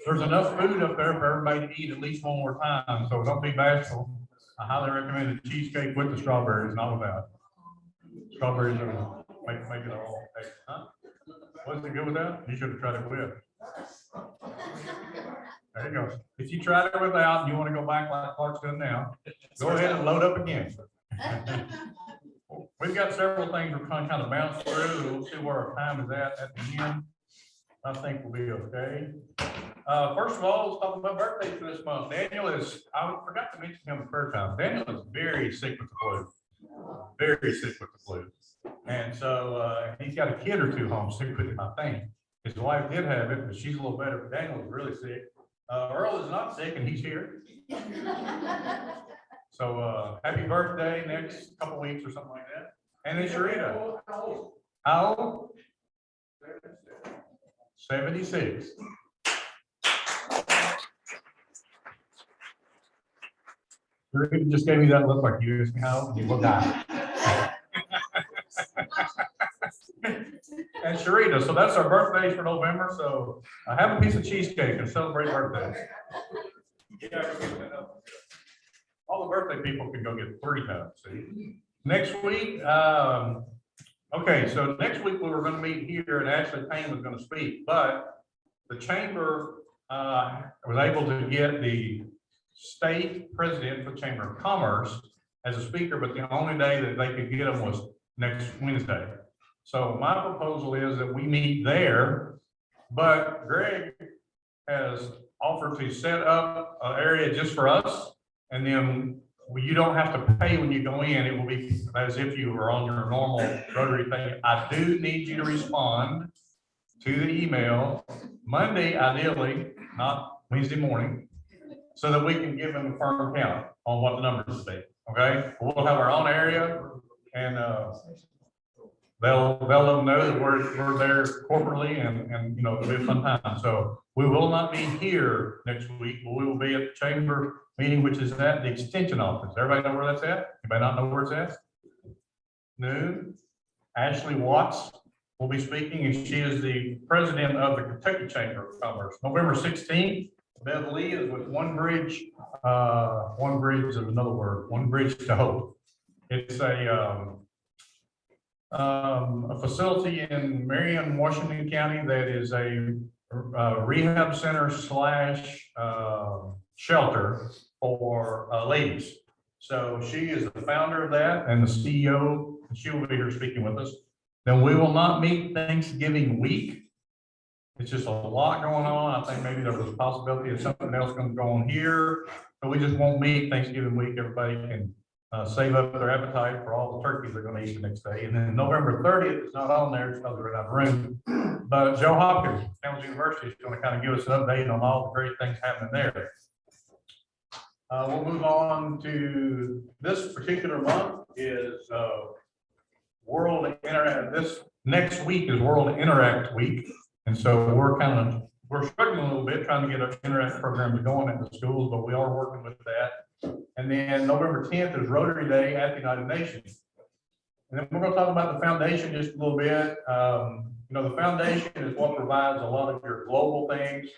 there's enough food up there for everybody to eat at least one more time, so don't be bashful. I highly recommend the cheesecake with the strawberries, not without. Strawberries are make it all. Huh? Wasn't it good with that? You should have tried it with. There you go. If you tried it without and you want to go back like Clark's doing now, go ahead and load up again. We've got several things we're kind of bounce through. We'll see where our time is at the end. I think we'll be okay. First of all, let's talk about birthdays for this month. Daniel is, I forgot to mention him the first time. Daniel is very sick with the flu. Very sick with the flu. And so he's got a kid or two home sick with him, I think. His wife did have it, but she's a little better. But Daniel is really sick. Earl is not sick, and he's here. So happy birthday next couple weeks or something like that. And then Sharita. How old? 76. Sharita just gave me that look like you asked me how old you will die. And Sharita, so that's our birthdays for November. So have a piece of cheesecake and celebrate birthdays. Yeah, all the birthday people can go get 3 cups. See? Next week, okay, so next week we were going to meet here, and Ashley Payne was going to speak, but the chamber was able to get the state president for the Chamber of Commerce as a speaker, but the only day that they could get him was next Wednesday. So my proposal is that we meet there, but Greg has offered to set up an area just for us, and then you don't have to pay when you go in. It will be as if you were on your normal Rotary thing. I do need you to respond to the email Monday, ideally, not Wednesday morning, so that we can give them a firm count on what the numbers will be. Okay, we'll have our own area, and they'll let them know that we're there corporately, and you know, it'll be a fun time. So we will not be here next week, but we will be at the chamber meeting, which is at the extension office. Everybody know where that's at? Anybody not know where it's at? Noon. Ashley Watts will be speaking, and she is the president of the Kentucky Chamber of Commerce. November 16th, Bev Lee is with One Bridge. One Bridge is another word. One Bridge to Hope. It's a facility in Marion, Washington County that is a rehab center slash shelter for ladies. So she is the founder of that and the CEO. And she will be here speaking with us. Then we will not meet Thanksgiving week. It's just a lot going on. I think maybe there was a possibility of something else going to go on here, but we just won't meet Thanksgiving week. Everybody can save up their appetite for all the turkeys they're going to eat the next day. And then November 30th is not on there because we're in a room. But Joe Hopkins, Campbellsville University, is going to kind of give us an update on all the great things happening there. We'll move on to this particular month is World Interact. This next week is World Interact Week. And so we're struggling a little bit trying to get our Interact programs going at the schools, but we are working with that. And then November 10th is Rotary Day at the United Nations. And then we're going to talk about the foundation just a little bit. You know, the foundation is what provides a lot of your global things,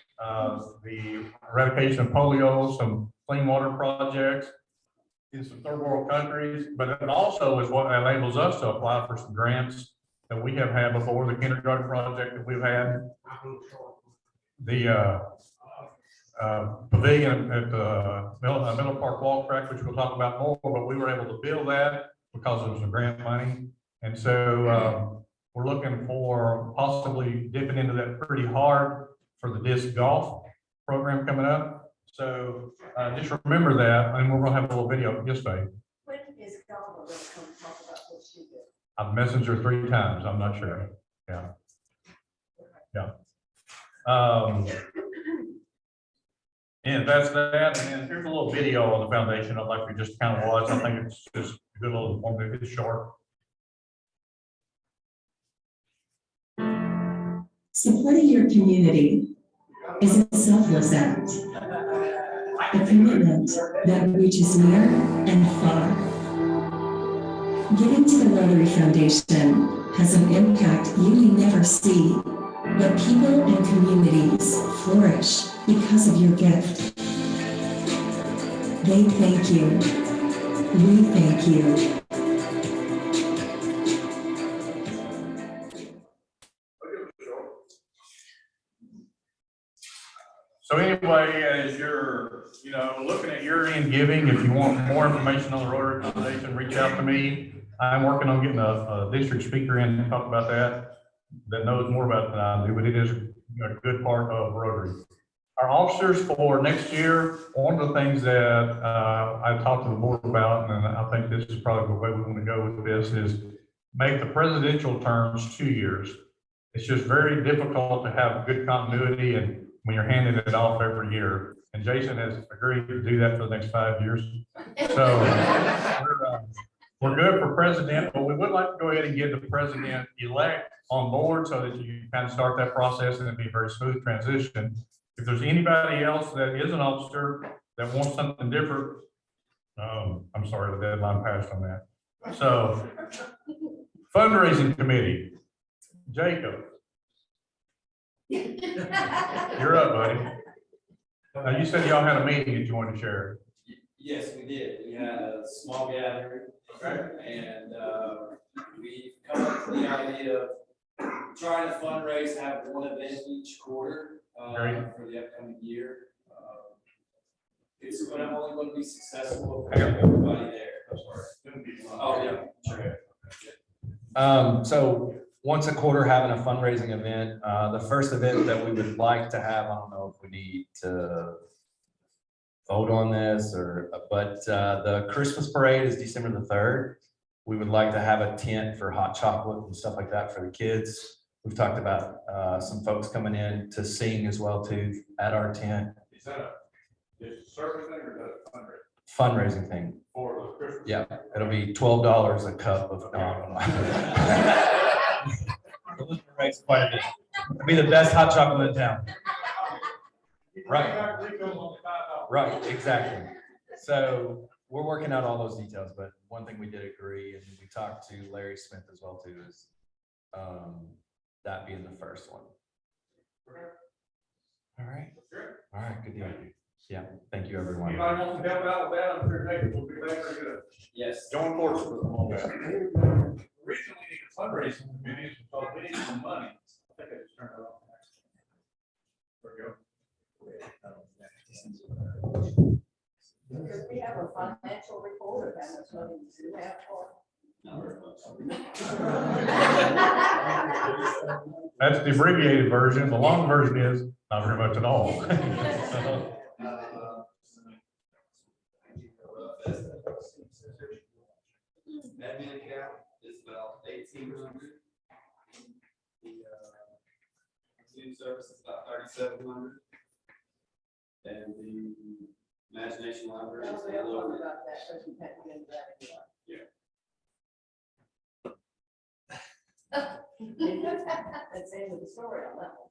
the eradication of polio, some clean water projects in some third world countries, but it also is what enables us to apply for some grants that we have had before, the kindergarten project that we've had, the pavilion at the Middle Park Walk Track, which we'll talk about more, but we were able to build that because of some grant money. And so we're looking for possibly dipping into that pretty hard for the disc golf program coming up. So just remember that, and we're going to have a little video. Yes, babe. When is Galva going to come talk about what she did? I've messaged her 3 times. I'm not sure. Yeah. Yeah. And that's that. And then here's a little video on the foundation I'd like to just kind of watch. I think it's just a good little informative. It's short. Supporting your community is a selfless act, a commitment that reaches near and far. Giving to the Rotary Foundation has an impact you may never see, but people and communities flourish because of your gift. They thank you. We thank you. So anyway, as you're, looking at your end giving, if you want more information on the Rotary Foundation, reach out to me. I'm working on getting a district speaker in to talk about that knows more about it than I do, but it is a good part of Rotary. Our officers for next year, one of the things that I talked to the board about, and I think this is probably the way we want to go with this, is make the presidential terms 2 years. It's just very difficult to have good continuity and when you're handing it off every year. And Jason has agreed to do that for the next 5 years. So we're good for president, but we would like to go ahead and get the president-elect on board so that you can kind of start that process and it'd be a very smooth transition. If there's anybody else that is an officer that wants something different, I'm sorry, the deadline passed on that. So fundraising committee, Jacob. You're up, buddy. Now you said y'all had a meeting that you wanted to share. Yes, we did. We had a small gathering. Okay. And we've come up with the idea of trying to fundraise, have one event each quarter for the upcoming year. It's only going to be successful if we have everybody there. Oh, yeah. Sure. So once a quarter having a fundraising event, the first event that we would like to have, I don't know if we need to vote on this but the Christmas parade is December the 3rd. We would like to have a tent for hot chocolate and stuff like that for the kids. We've talked about some folks coming in to sing as well too at our tent. Is that a service thing or is that a fundraising thing? For the Christmas? Yeah, it'll be $12 a cup of quite a bit. It'll be the best hot chocolate in town. Right. Right, exactly. So we're working out all those details, but one thing we did agree, and we talked to Larry Smith as well too, is that being the first one. All right. All right, good deal. Yeah, thank you, everyone. Anybody wants to help out with that? I'm sure Nathan will be glad to get a Yes. joint force with them on that. The reason we need a fundraising committee is because we need some money. I think I just turned it off. There we go. Because we have a financial report of how much money we do have for. That's the abbreviated version. The long version is not very much at all. Admin account is about 1,800. The Zoom service is about 3,700. And the Imagination Library is a little over. About that, but you can't get into that anymore. That's the end of the story on that one.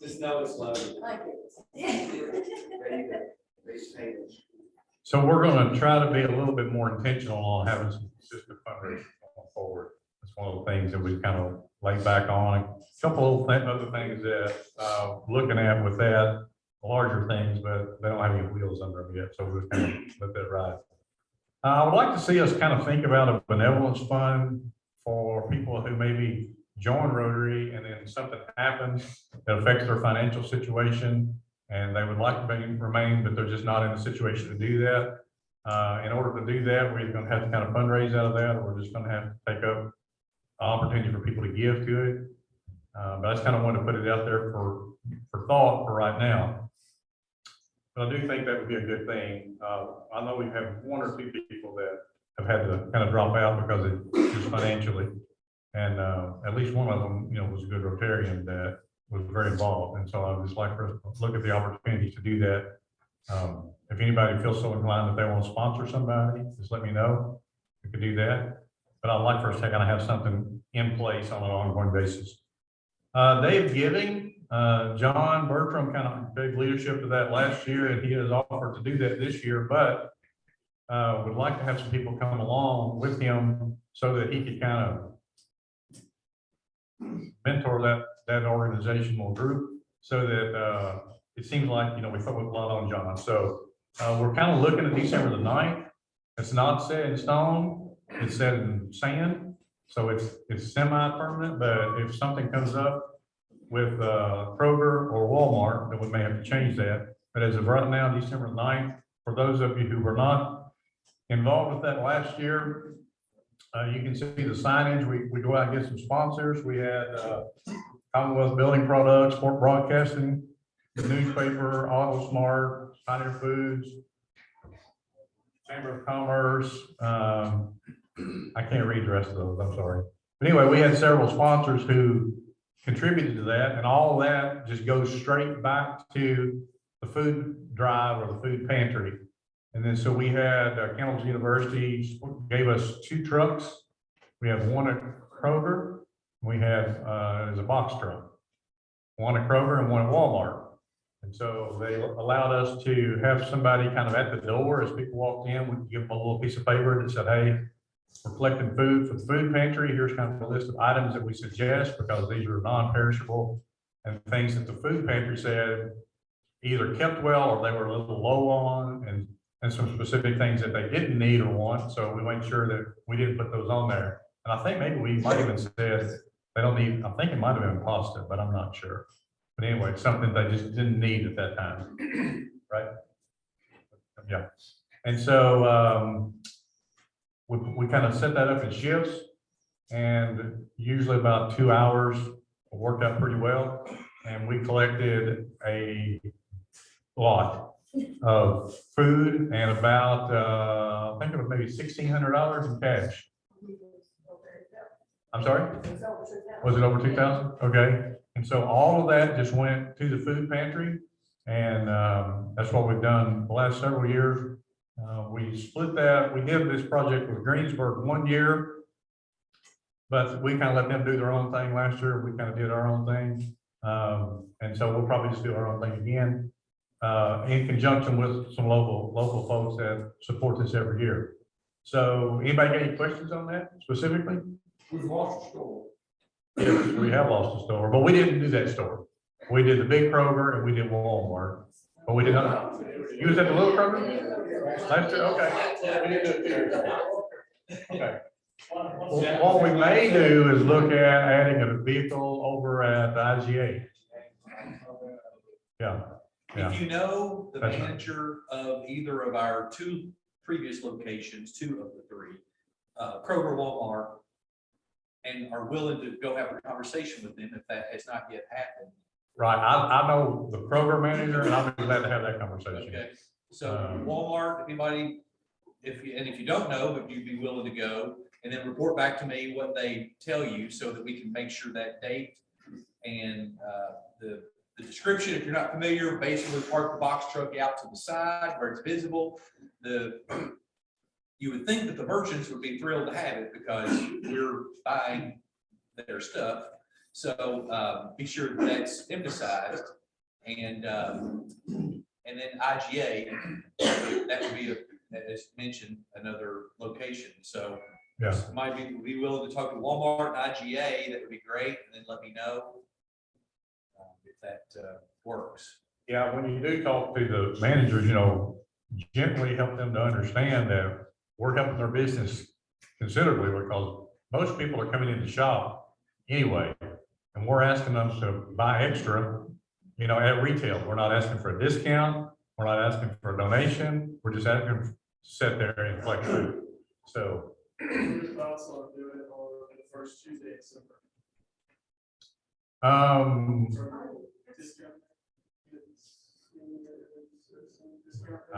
Just know it's loaded. Thank you. So we're going to try to be a little bit more intentional on having some consistent fundraising going forward. That's one of the things that we kind of laid back on. A couple of other things that looking at with that, larger things, but they don't have any wheels under them yet. So we'll kind of let that ride. I would like to see us kind of think about a benevolence fund for people who maybe join Rotary and then something happens that affects their financial situation and they would like to remain, but they're just not in a situation to do that. In order to do that, we're going to have to kind of fundraise out of that, or we're just going to have to take up an opportunity for people to give to it. But I just kind of want to put it out there for thought for right now. But I do think that would be a good thing. I know we've had one or two people that have had to kind of drop out because of just financially. And at least one of them, was a good Rotarian that was very involved. And so I would just like for us to look at the opportunity to do that. If anybody feels so inclined that they want to sponsor somebody, just let me know. We could do that. But I'd like for us to kind of have something in place on an ongoing basis. Day of Giving, John Bertram kind of gave leadership to that last year, and he has offered to do that this year, but would like to have some people come along with him so that he could kind of mentor that organizational group. so that, it seems like, we put a lot on John. So, we're kind of looking at December the 9th. It's not set in stone, it's set in sand, so it's semi-permanent, but if something comes up with Kroger or Walmart, then we may have to change that. But as of right now, December 9th, for those of you who were not involved with that last year, you can see the signage. We go out and get some sponsors. We had Commonwealth Building Products, Sport Broadcasting, the newspaper, Auto Smart, Pioneer Foods, Chamber of Commerce. I can't read the rest of those, I'm sorry. But anyway, we had several sponsors who contributed to that, and all of that just goes straight back to the food drive or the food pantry. And then so we had Campbellsville University gave us 2 trucks. We have one at Kroger. We have as a box truck, one at Kroger and one at Walmart. And so they allowed us to have somebody kind of at the door as people walked in. We could give them a little piece of paper that said, hey, we're collecting food for the food pantry. Here's kind of a list of items that we suggest because these are non-perishable and things that the food pantry said either kept well or they were a little low on, and some specific things that they didn't need or want. So we made sure that we didn't put those on there. And I think maybe we might even said they don't need, I think it might have been pasta, but I'm not sure. But anyway, it's something they just didn't need at that time, right? Yeah. And so we kind of set that up in shifts, and usually about 2 hours worked out pretty well. And we collected a lot of food and about, I think it was maybe $1,600 in cash. I'm sorry? Was it over 2,000? Okay. And so all of that just went to the food pantry. And that's what we've done the last several years. We split that. We did this project with Greensburg 1 year, but we kind of let them do their own thing last year. We kind of did our own thing. And so we'll probably just do our own thing again in conjunction with some local folks that support this every year. So anybody got any questions on that specifically? We've lost a store. Yes, we have lost a store, but we didn't do that store. We did the big Kroger and we did Walmart, but we did not. You was at the little Kroger? Last year, okay. We didn't do it 2 years ago. Okay. Well, what we may do is look at adding a vehicle over at the IGA. Yeah. Yeah. If you know the That's right. manager of either of our 2 previous locations, 2 of the 3, Kroger, Walmart, and are willing to go have a conversation with them if that has not yet happened. Right. I know the Kroger manager and I'll be glad to have that conversation. Okay, so Walmart, anybody, if you don't know, but you'd be willing to go, and then report back to me what they tell you so that we can make sure that date and the description, if you're not familiar, basically park the box truck out to the side where it's visible. You would think that the merchants would be thrilled to have it because we're buying their stuff. So be sure that's emphasized. And then IGA, that would be, as mentioned, another location. So Yeah. might be willing to talk to Walmart and IGA. That would be great. And then let me know if that works. Yeah, when you do talk to the managers, gently help them to understand that we're helping their business considerably because most people are coming in the shop anyway, and we're asking them to buy extra, at retail. We're not asking for a discount. We're not asking for a donation. We're just asking them to sit there and collect food. So. Your thoughts on doing it on the first Tuesday in December? I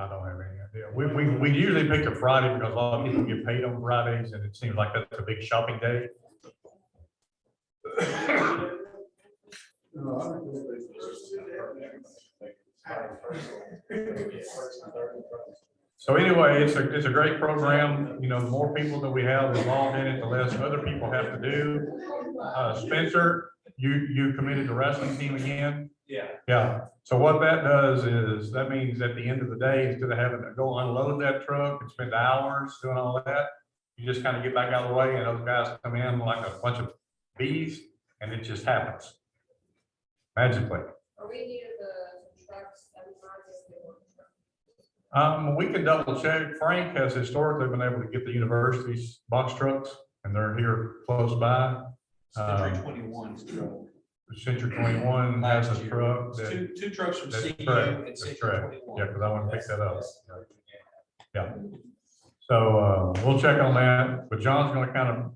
don't have any idea. We usually pick a Friday because a lot of people get paid on Fridays and it seems like that's a big shopping day. So anyway, it's a great program. The more people that we have involved in it, the less other people have to do. Spencer, you committed to wrestling team again? Yeah. Yeah. So what that does is that means at the end of the day, instead of having to go unload that truck and spend hours doing all that, you just kind of get back out of the way and those guys come in like a bunch of bees and it just happens magically. Are we near the trucks, We can double check. Frank has historically been able to get the university's box trucks, and they're here close by. Century 21's truck. Century 21 has Last a year. truck It's that, Two trucks from that's CU correct. and That's Century correct. 21. Yeah, because I want to pick that up. Yeah. So we'll check on that, but John's going to kind of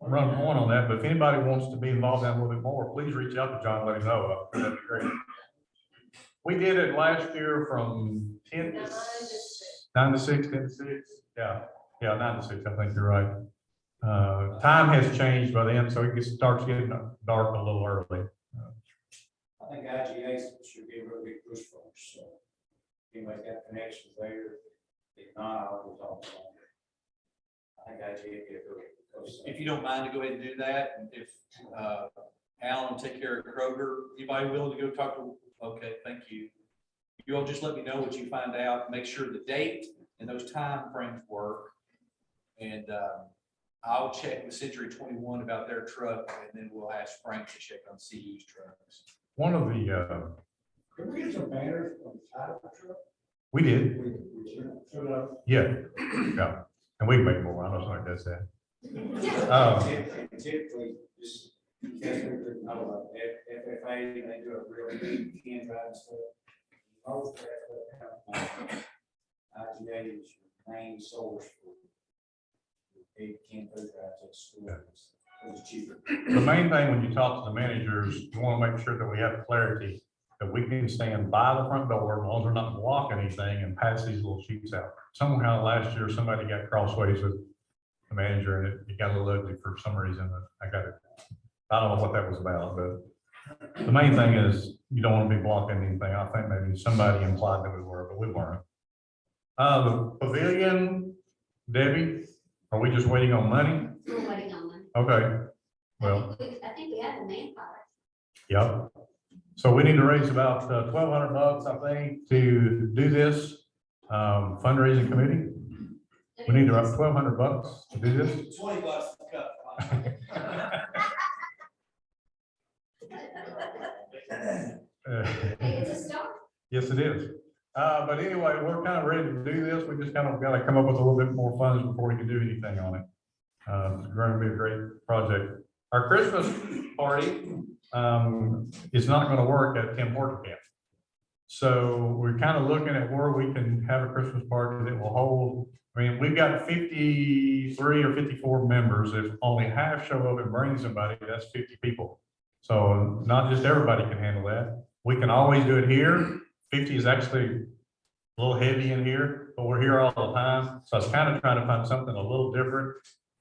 run point on that. But if anybody wants to be involved in that a little bit more, please reach out to John, let him know. That'd be great. We did it last year from 9 to 6, 10 to 6. Yeah, 9 to 6. I think you're right. Time has changed by then, so it starts getting dark a little early. I think IGA should be a real big push for us, so. Anybody got connections there? If not, I'll talk to them. I think IGA would be a real big push. If you don't mind to go ahead and do that, and if Alan will take care of Kroger, anybody willing to go talk to, okay, thank you. You all just let me know what you find out, make sure the date and those time frames work. And I'll check with Century 21 about their truck, and then we'll ask Frank to check on CU's trucks. One of the, Can we get some banners on the side of the truck? we did, Yeah. yeah, and we can make more. I know somebody does that. Typically, just, FFA, they do a real big can drive stuff. Most IGA is your main source for big can food drives at schools. It's cheaper. The main thing when you talk to the managers, you want to make sure that we have clarity, that we can stand by the front door, as long as we're not blocking anything, and pass these little sheets out. Somehow last year, somebody got crossways with the manager, and it got a little ugly for some reason. I don't know what that was about, but the main thing is you don't want to be blocking anything. I think maybe somebody implied that we were, but we weren't. The pavilion, Debbie, are we just waiting on money? We're waiting on them. Okay, well, I think we have the manpower. yep. So we need to raise about $1,200, I think, to do this fundraising committee. We need about $1,200 to do this. $20 for the cup. It's a start. Yes, it is. But anyway, we're kind of ready to do this. We just kind of got to come up with a little bit more funds before we can do anything on it. It's going to be a great project. Our Christmas party is not going to work at Tim Horton Camp. So we're kind of looking at where we can have a Christmas party that will hold. I mean, we've got 53 or 54 members. If only half show up and bring somebody, that's 50 people. So not just everybody can handle that. We can always do it here. 50 is actually a little heavy in here, but we're here all the time. So I was kind of trying to find something a little different,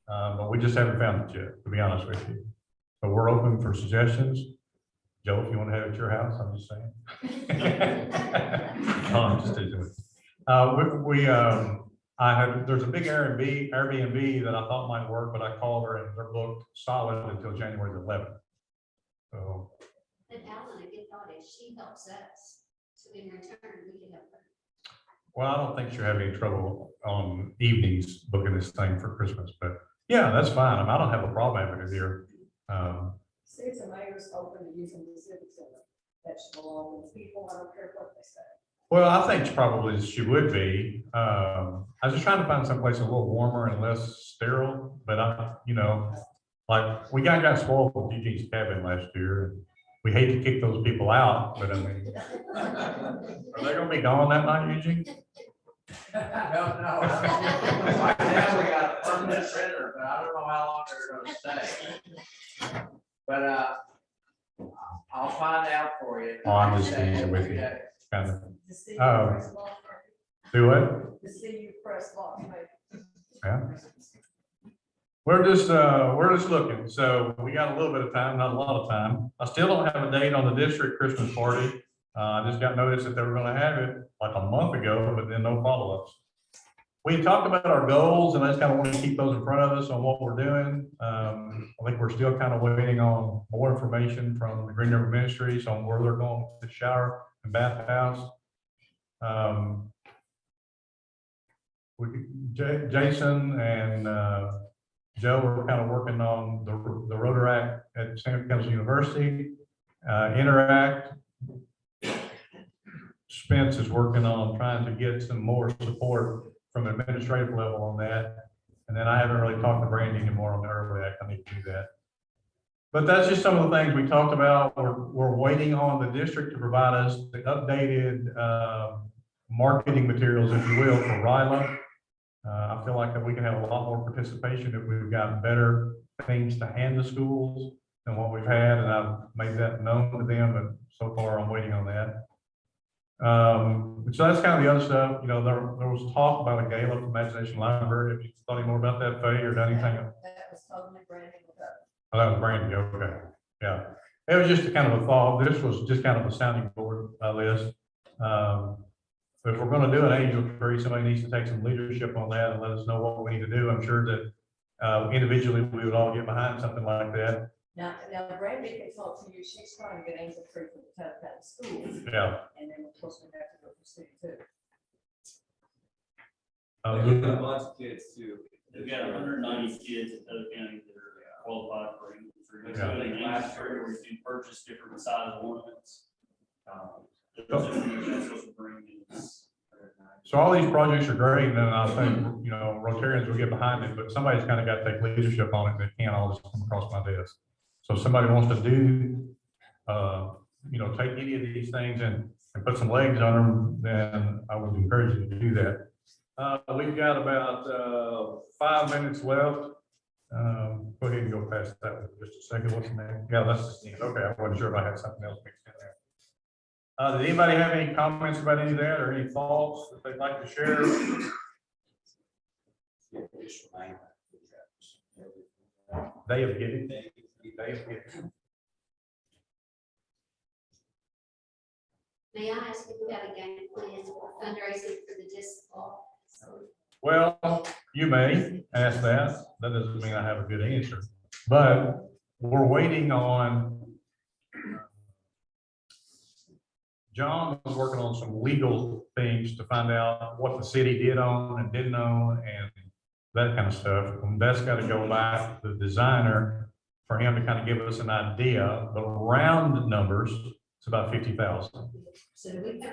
but we just haven't found it yet, to be honest with you. So we're open for suggestions. Joe, if you want to have it at your house, I'm just saying. No, I'm just teasing with you. There's a big Airbnb that I thought might work, but I called her and they're booked solid until January the 11th. So. And Alan, a good thought, if she helps us, so in return, we can help her. Well, I don't think she'll have any trouble on evenings booking this thing for Christmas, but yeah, that's fine. I mean, I don't have a problem having it here. Cities and mayors open to using the civic center. That should belong with people. I don't care what they say. Well, I think probably she would be. I was just trying to find someplace a little warmer and less sterile, but like we got spoiled with Eugene's cabin last year. We hate to kick those people out, but I mean, are they gonna be gone that night, Eugene? I don't know. Right now, we got a permanent center, but I don't know how long they're gonna stay. But, I'll find out for you. Oh, I'm just teasing with you. Kind of. The CU Oh. press box, Do what? the CU press box, maybe. Yeah. We're just looking. So we got a little bit of time, not a lot of time. I still don't have a date on the district Christmas party. I just got notice that they were gonna have it like a month ago, but then no follow-ups. We talked about our goals and I just kind of want to keep those in front of us on what we're doing. I think we're still kind of waiting on more information from the Green River Ministries on where they're going with the shower and bathhouse. Jason and Joe are kind of working on the Rotary at Campbellsville University. Interact, Spence is working on trying to get some more support from administrative level on that. And then I haven't really talked to Brandy anymore on the early act. I need to do that. But that's just some of the things we talked about. We're waiting on the district to provide us the updated marketing materials, if you will, for RILA. I feel like that we can have a lot more participation if we've got better things to hand to schools than what we've had, and I've made that known to them, but so far I'm waiting on that. So that's kind of the other stuff. You know, there was talk about a gala for Imagination Library. Have you thought any more about that, Faye, or done anything? That was totally brand new with us. Oh, that was Brandy, okay, yeah. It was just a kind of a thought. This was just kind of a sounding board list. But if we're gonna do an angel tree, somebody needs to take some leadership on that and let us know what we need to do. I'm sure that individually, we would all get behind something like that. Now, Brandy can talk to you, she's trying to get angel free for the town county schools, Yeah. and then of course we have to go for city too. We've got lots of kids too. We've got 190 kids in Taylor County that are qualified for English. Yeah. Last year, we can purchase different size ornaments. That's what we're bringing. So all these projects are great, and I think, you know, Rotarians will get behind it, but somebody's kind of got to take leadership on it. They can't always come across my desk. So if somebody wants to do, you know, take any of these things and put some legs on them, then I would encourage you to do that. We've got about 5 minutes left. Go ahead and go past that one for just a second. What's the name? Yeah, that's just, okay, I wasn't sure if I had something else mixed in there. Does anybody have any comments about any of that or any thoughts that they'd like to share? Day of Giving. Day of Giving. May I ask if we got a game plan for fundraising for the disc golf? Well, you may ask that. That doesn't mean I have a good answer, but we're waiting on. John was working on some legal things to find out what the city did own and didn't own and that kind of stuff. And that's got to go back to the designer for him to kind of give us an idea. The round numbers, it's about 50,000. So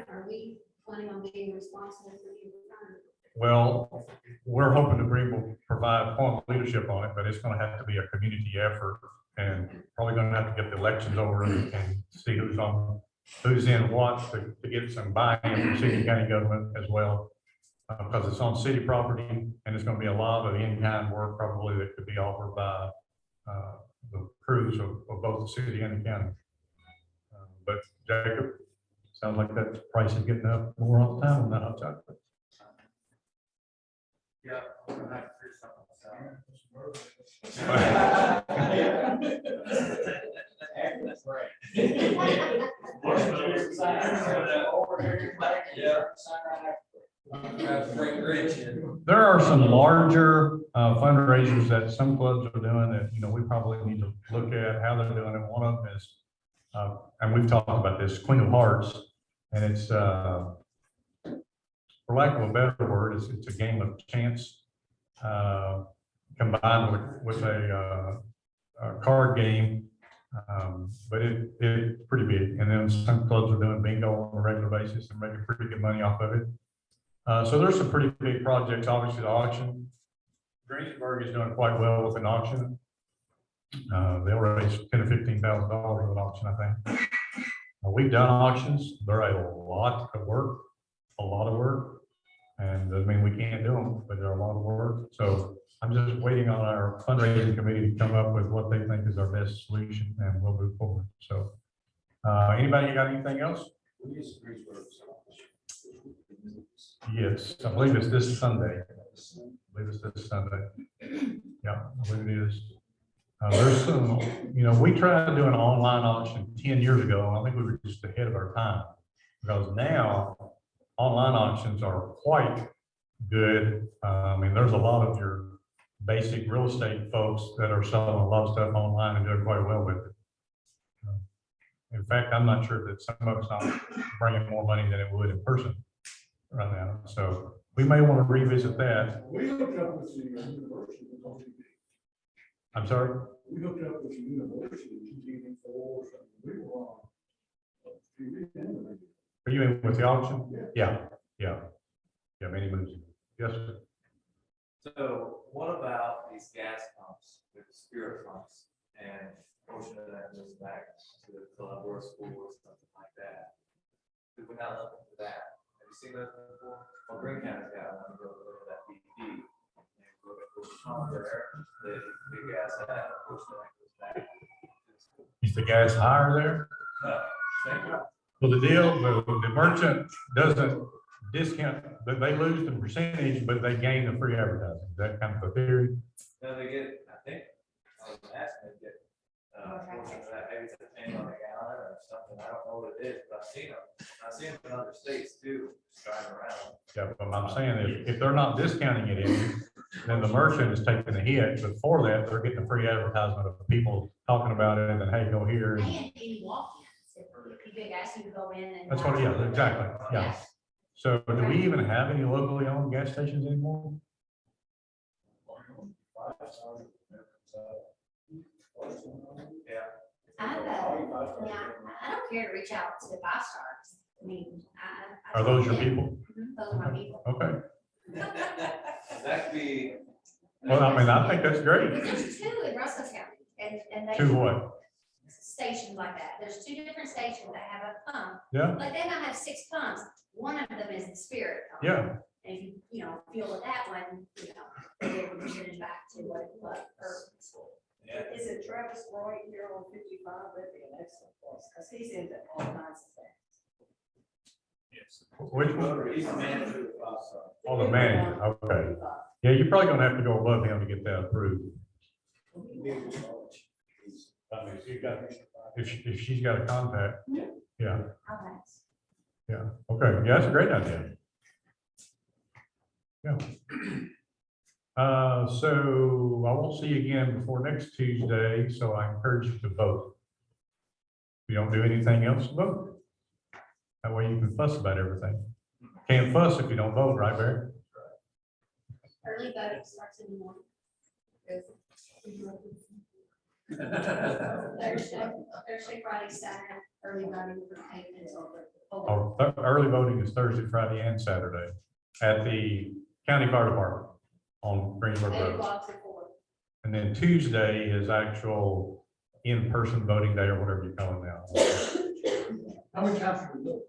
are we planning on being responsible for the return? Well, we're hoping to provide point leadership on it, but it's going to have to be a community effort and probably going to have to get the elections over and see who's in what to get some buy-in from city and county government as well. Because it's on city property and it's going to be a lot of in-kind work probably that could be offered by the crews of both the city and the county. But Jacob, sounds like that price is getting up more all the time on that hot chocolate. Yeah. There are some larger fundraisers that some clubs are doing that, you know, we probably need to look at how they're doing it. One of them is, and we've talked about this, Queen of Hearts, and it's, for lack of a better word, it's a game of chance combined with a card game, but it's pretty big. And then some clubs are doing bingo on a regular basis and making pretty good money off of it. So there's some pretty big projects. Obviously, the auction, Greensburg is doing quite well with an auction. They'll raise $10,000 to $15,000 with an auction, I think. We've done auctions. They're a lot of work, and doesn't mean we can't do them, but they're a lot of work. So I'm just waiting on our fundraising committee to come up with what they think is our best solution, and we'll move forward. So, anybody got anything else? Yes, I believe it's this Sunday. Yeah, I believe it is. There's some, you know, we tried to do an online auction 10 years ago, and I think we were just ahead of our time. Because now, online auctions are quite good. I mean, there's a lot of your basic real estate folks that are selling a lot of stuff online and doing quite well with it. In fact, I'm not sure that some of it's not bringing more money than it would in person right now. So we may want to revisit that. We hooked up with the university. I'm sorry? We hooked up with the university in 2004 or something. We were on TV. Are you in with the auction? Yeah, yeah. Yeah, many moves. Yes, sir. So what about these gas pumps, with spirit pumps, and a portion of that goes back to the club or school or something like that? Did we not look into that? Have you seen those before? Well, Green County's got one, go look at that BP. And look at the pump there, the gas that, a portion of that goes back. Is the gas higher there? No, same way. Well, the deal, the merchant doesn't discount, but they lose the percentage, but they gain the free advertising. Is that kind of a theory? No, they get, I think, I was asking, they get, a portion of that, maybe it's a penny on a gallon or something, I don't know what it is, but I've seen them in other states too, just driving around. Yeah, but I'm saying if they're not discounting it any, then the merchant is taking the hit, but for that, they're getting the free advertisement of people talking about it, and then, hey, go here. And any walk-ins, if they ask you to go in and. That's what, yeah, exactly, yeah. So do we even have any locally owned gas stations anymore? Yeah. I don't care to reach out to the 5 stars. I mean, I. Are those your people? Mhm, those are my people. Okay, That could be. well, I mean, I think that's great. There's 2 in Russell County, and they. To what? Stations like that. There's 2 different stations that have a pump. Yeah, Like they might have 6 pumps. One of them is the spirit pump. yeah, And if you know, fuel with that one, they give a percentage back to what it was, or school. Is it Travis Roy here on 55? That'd be an excellent place, because he's into all kinds of things. which one? He's the manager of the 5-star. Oh, the manager, okay. Yeah, you're probably gonna have to go above him to get that approved. I mean, if she's got a contact, yeah, Okay. yeah, okay, yeah, that's a great idea. Yeah. So I won't see you again before next Tuesday, so I encourage you to vote. If you don't do anything else, vote. That way you can fuss about everything. Can't fuss if you don't vote, right, Barry? Early voting starts in the morning. Thursday, Friday, Saturday, early voting for payments over. Oh, early voting is Thursday, Friday, and Saturday at the county fire department on Greensburg 8 Road. o'clock to 4. And then Tuesday is actual in-person voting day or whatever you call it now. How many times have we looked?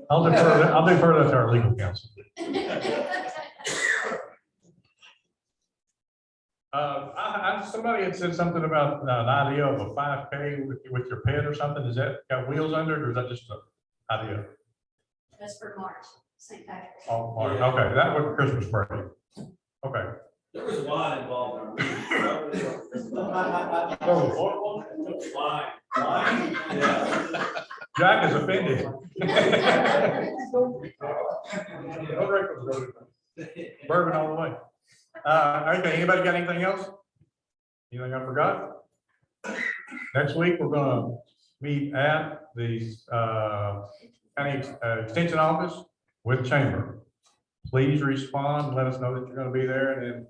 I'll defer that to our legal counsel. Somebody had said something about an idea of a 5K with your pet or something. Is that got wheels under it, or is that just an idea? That's for March, St. Patrick's. Oh, all right, okay, that was Christmas break. Okay. There was wine involved. Wine, yeah. Jack is offended. Bourbon all the way. Okay, anybody got anything else? Anything I forgot? Next week, we're gonna meet at the county extension office with chamber. Please respond, let us know that you're gonna be there, and then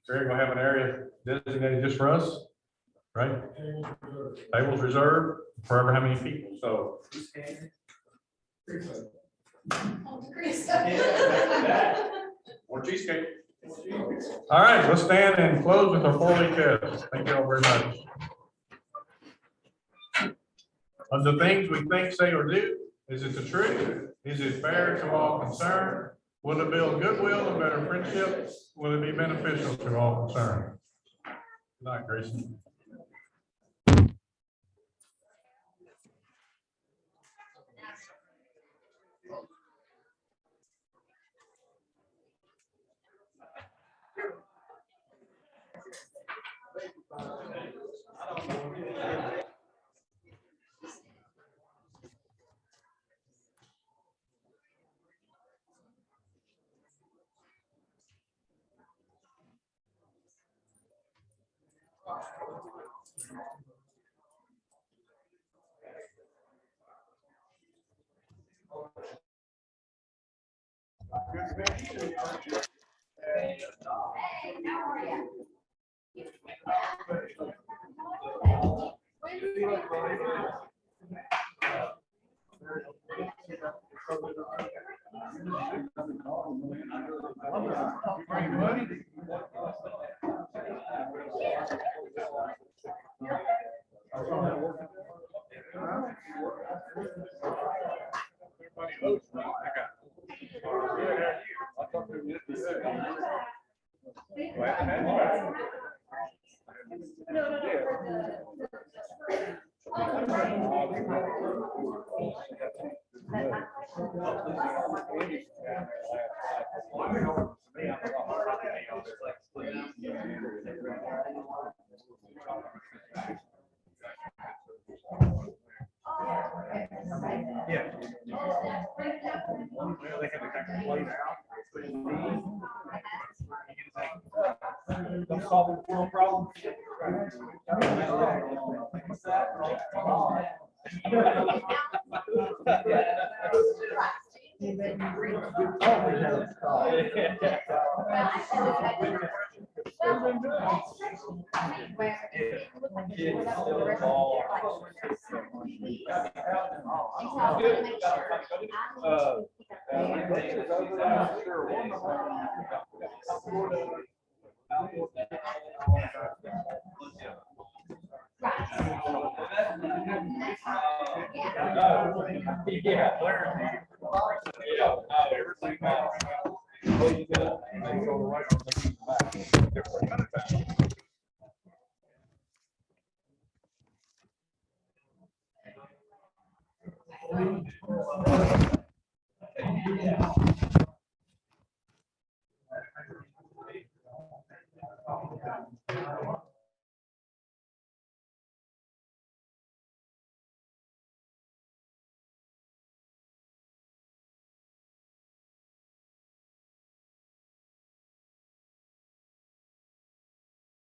we're gonna have an area designated just for us, right? Tables reserved for ever how many people, so. Oh, Chris. More cheesecake. All right, let's stand and close with our 4-week test. Thank you all very much. Of the things we think, say, or do, is it the truth? Is it fair to all concerned? Will it build goodwill and better friendship? Will it be beneficial to all concerned? Good night, Grayson. Hey, how are you? Yeah.